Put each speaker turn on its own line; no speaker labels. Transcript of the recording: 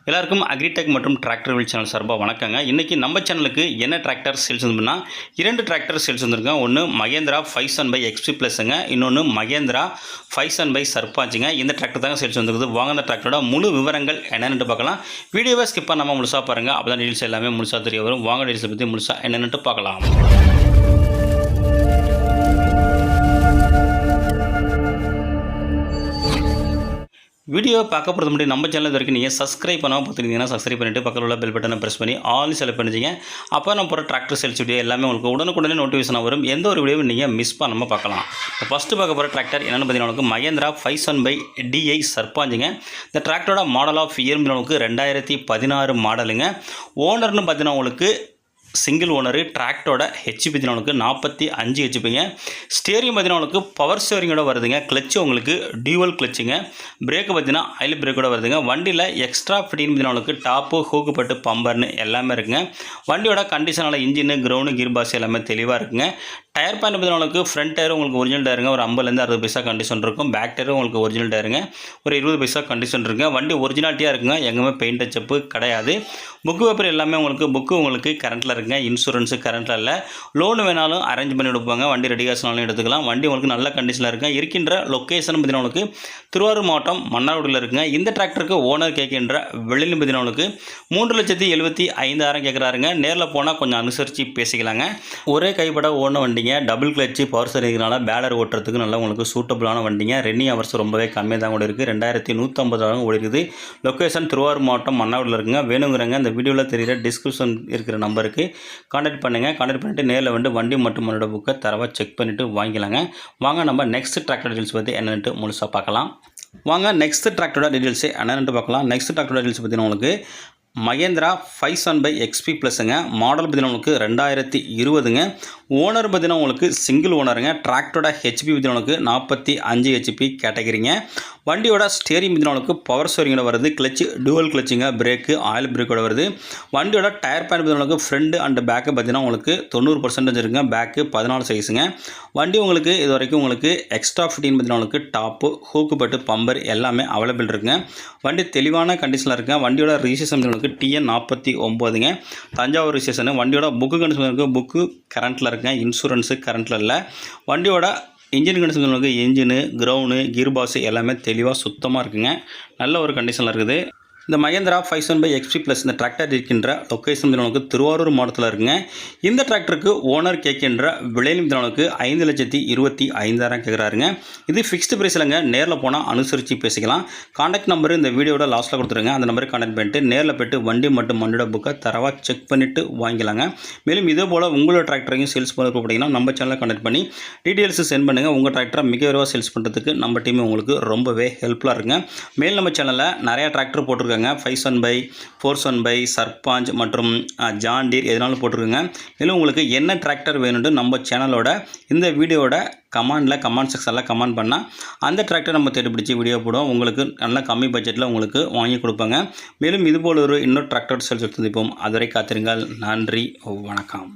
எல்லாருக்கும் அக்ரிடெக் மற்றும் tractor wheel channel சார்பாக வணக்கங்க. இன்றைக்கி நம்ம சேனலுக்கு என்ன டிராக்டர் சேல்ஸ் வந்துன்னா 2 டிராக்டர் சேல்ஸ் வந்துருங்க. ஒன்று மகேந்திரா 500/XP ப்ளஸ்ங்க, இன்னொன்று மகேந்திரா 500 சர்பாஞ்சுங்க. இந்த டிராக்டர் தாங்க சேல்ஸ் வந்துருக்குது. வாங்க அந்த டிராக்டரோட முழு விவரங்கள் என்னென்னு பார்க்கலாம். வீடியோவை ஸ்கிப் பண்ணாமல் முழுசாக பாருங்கள், அப்போ தான் டீல்ஸ் எல்லாமே முழுசாக தெரிய வரும். வாங்க டீல்ஸை பற்றி முழுசாக என்னென்னு பார்க்கலாம். வீடியோ பார்க்க போகிறது முன்னாடி நம்ம சேனல் வரைக்கும் நீங்கள் சப்ஸ்கிரைப் பண்ணாமல் பார்த்துருந்தீங்கன்னா சப்ஸ்கிரைப் பண்ணிவிட்டு பக்கத்தில் உள்ள பெல் பட்டனை ப்ரெஸ் பண்ணி ஆல் செலக்ட் பண்ணிச்சிங்க. அப்போ நம்ம போகிற டிராக்டர் சேல்ஸ் வீடியோ எல்லாமே உங்களுக்கு உடனுக்குடனே நோட்டிஃபிகேஷன் வரும். எந்த ஒரு வீடியோவும் நீங்கள் மிஸ் பண்ணாமல் பார்க்கலாம். ஃபஸ்ட்டு பார்க்க போகிற டிராக்டர் என்னென்னு பார்த்தீங்கன்னா உங்களுக்கு மகேந்திரா 500/DI சர்பாஞ்சுங்க. இந்த டிராக்டரோட மாடல் ஆஃப் இயர் உங்களுக்கு 2016 மாடலுங்க. ஓனர்னு பார்த்தீங்கன்னா உங்களுக்கு சிங்கிள் ஓனரு. டிராக்டரோட ஹெச்பி பார்த்தீங்கன்னா உங்களுக்கு 45 ஹெச்பிங்க. ஸ்டேரிங் பார்த்தீங்கன்னா உங்களுக்கு பவர் ஸ்டேரிங்கோட வருதுங்க. கிளச்சு உங்களுக்கு டியூவல் கிளச்சுங்க. பிரேக்கு பார்த்தீங்கன்னா ஆயில் பிரேக்கோட வருதுங்க. வண்டியில் எக்ஸ்ட்ரா ஃபிட்டிங் பார்த்தீங்கன்னா உங்களுக்கு டாப்பு ஹூக்குப்பட்டு பம்பர்னு எல்லாமே இருக்குங்க. வண்டியோட கண்டிஷனால இன்ஜின் கிரவுண்டு கீர் பாக்ஸ் எல்லாமே தெளிவாக இருக்குங்க. டயர் பாயிண்ட் பார்த்தீங்கன்னா உங்களுக்கு ஃப்ரண்ட் டயர் உங்களுக்கு ஒரிஜினல் டயருங்க, ஒரு 50லேருந்து 60 பைசா கண்டிஷன் இருக்கும். பேக் டயரும் உங்களுக்கு ஒரிஜினல் டயருங்க, ஒரு 20 பைசா கண்டிஷன் இருக்குங்க. வண்டி ஒரிஜினாலிட்டியாக இருக்குங்க, எங்கேயுமே பெயிண்ட் டச்சப்பு கிடையாது. புக்கு பேப்பர் எல்லாமே உங்களுக்கு கரண்ட்டில் இருக்குங்க. இன்சூரன்ஸு கரண்ட்டில் இல்லை. லோனு வேணாலும் அரேஞ்ச் பண்ணி கொடுப்பாங்க. வண்டி ரெடி காசுனாலும் எடுத்துக்கலாம். வண்டி உங்களுக்கு நல்ல கண்டிஷனில் இருக்குங்க. இருக்கின்ற லொக்கேஷன் பார்த்தீங்கன்னா உங்களுக்கு திருவாரூர் மாவட்டம் மன்னார்குடியில் இருக்குங்க. இந்த டிராக்டருக்கு ஓனர் கேட்கின்ற வெளியில் பார்த்தீங்கன்னா உங்களுக்கு 3,75,000 கேட்குறாருங்க. நேரில் போனால் கொஞ்சம் அனுசரித்து பேசிக்கலாங்க. ஒரே கைப்பட ஓன வண்டிங்க. டபுள் கிளச்சு பவர் ஸ்டேரிங்னால பேலர் ஓட்டுறதுக்கு நல்லா உங்களுக்கு சூட்டபுளான வண்டிங்க. ரன்னிங் ஹவர்ஸ் ரொம்பவே கம்மியாக தான் கூட இருக்குது. 2150 ஓடி இருக்குது. லொக்கேஷன் திருவாரூர் மாவட்டம் மன்னார்குடியில் இருக்குங்க. வேணுங்கிறங்க இந்த வீடியோவில் தெரிகிற டிஸ்கிரிப்ஷன் இருக்கிற நம்பருக்கு கான்டாக்ட் பண்ணுங்கள். கான்டாக்ட் பண்ணிவிட்டு நேரில் வந்து வண்டி மற்றும் மன்னோட புக்கை தரவாக செக் பண்ணிவிட்டு வாங்கிக்கலாங்க. வாங்க நம்ம நெக்ஸ்ட் டிராக்டர் டீட்டெயில்ஸ் பற்றி என்னென்ட்டு முழுசாக பார்க்கலாம். வாங்க நெக்ஸ்ட் டிராக்டரோட டீட்டெயில்ஸே என்னென்ட்டு பார்க்கலாம். நெக்ஸ்ட் டிராக்டரோட டீட்டெயில்ஸ் பார்த்தீங்கன்னா உங்களுக்கு மகேந்திரா 500/XP ப்ளஸ்ங்க. மாடல் பார்த்தீங்கன்னா உங்களுக்கு 2020ங்க. ஓனர் பார்த்தீங்கன்னா உங்களுக்கு சிங்கிள் ஓனருங்க. டிராக்டரோட ஹெச்பி பார்த்தீங்கன்னா உங்களுக்கு 45 ஹெச்பி கேட்டகரிங்க. வண்டியோட ஸ்டேரிங் பார்த்தீங்கன்னா உங்களுக்கு பவர் ஸ்டேரிங்கோட வருது. கிளச்சு டூவல் கிளச்சுங்க. பிரேக்கு ஆயில் பிரேக்கோட வருது. வண்டியோட டயர் பாயிண்ட் பார்த்தீங்கன்னா உங்களுக்கு ஃப்ரண்ட் அண்ட் பேக்கு பார்த்தீங்கன்னா உங்களுக்கு 90% இருக்குங்க. பேக்கு 14 சைஸுங்க. வண்டி உங்களுக்கு இது வரைக்கும் உங்களுக்கு எக்ஸ்ட்ரா ஃபிட்டிங் பார்த்தீங்கன்னா உங்களுக்கு டாப்பு ஹூக்குப்பட்டு பம்பர் எல்லாமே அவைலபிள் இருக்குங்க. வண்டி தெளிவான கண்டிஷனில் இருக்குங்க. வண்டியோட ரிஜிஸ்ட்ரேஷன் உங்களுக்கு TN49ங்க. தஞ்சாவூர் ரிஜிஸ்ட்ரேஷனு. வண்டியோட புக்கு கண்டிஷன் இருக்குது. புக்கு கரண்ட்டில் இருக்குங்க. இன்சூரன்ஸு கரண்ட்டில் இல்லை. வண்டியோட இன்ஜின் கண்டிஷன் உங்களுக்கு இன்ஜினு கிரவுண்டு கீர் பாக்ஸ் எல்லாமே தெளிவாக சுத்தமாக இருக்குங்க. நல்ல ஒரு கண்டிஷனில் இருக்குது. இந்த மகேந்திரா 500/XP ப்ளஸ் இந்த டிராக்டர் இருக்கின்ற லொக்கேஷன் உங்களுக்கு திருவாரூர் மாவட்டத்தில் இருக்குங்க. இந்த டிராக்டருக்கு ஓனர் கேட்கின்ற விலையில் உங்களுக்கு 5,25,000 கேட்குறாருங்க. இது ஃபிக்ஸ்டு ப்ரைஸ் இல்லைங்க. நேரில் போனால் அனுசரித்து பேசிக்கலாம். கான்டாக்ட் நம்பர் இந்த வீடியோட லாஸ்ட்டில் கொடுத்துருங்க. அந்த நம்பருக்கு கான்டாக்ட் பண்ணிட்டு நேரில் போய்ட்டு வண்டி மற்றும் வண்டியோட புக்கை தரவாக செக் பண்ணிவிட்டு வாங்கிக்கலாங்க. மேலும் இதே போல் உங்களோட டிராக்டரையும் சேல்ஸ் பண்ண போட்டிங்கன்னா நம்ம சேனலில் கான்டாக்ட் பண்ணி டீட்டெயில்ஸ் சென்ட் பண்ணுங்கள். உங்கள் டிராக்டரை மிக விரைவாக சேல்ஸ் பண்ணுறதுக்கு நம்ம டீம் உங்களுக்கு ரொம்பவே ஹெல்ப்ஃபுல்லாக இருக்குங்க. மேலும் நம்ம சேனலில் நிறையா டிராக்டர் போட்டிருக்காங்க. 500, 400 சர்பாஞ்ச் மற்றும் ஜான் டீர் எதனாலும் போட்டிருக்குங்க. மேலும் உங்களுக்கு என்ன டிராக்டர் வேணும்னு நம்ம சேனலோட இந்த வீடியோட கமெண்ட் செக்ஷனில் கமெண்ட் பண்ணால் அந்த டிராக்டர் நம்ம தேடி பிடிச்சி வீடியோ போடுவோம். உங்களுக்கு நல்ல கம்மி பட்ஜெட்டில் உங்களுக்கு வாங்கி கொடுப்பாங்க. மேலும் இதுபோல் ஒரு இன்னொரு டிராக்டர் சேல்ஸ் சந்திப்போம். அதுவரை காத்திருங்கள். நன்றி, வணக்கம்.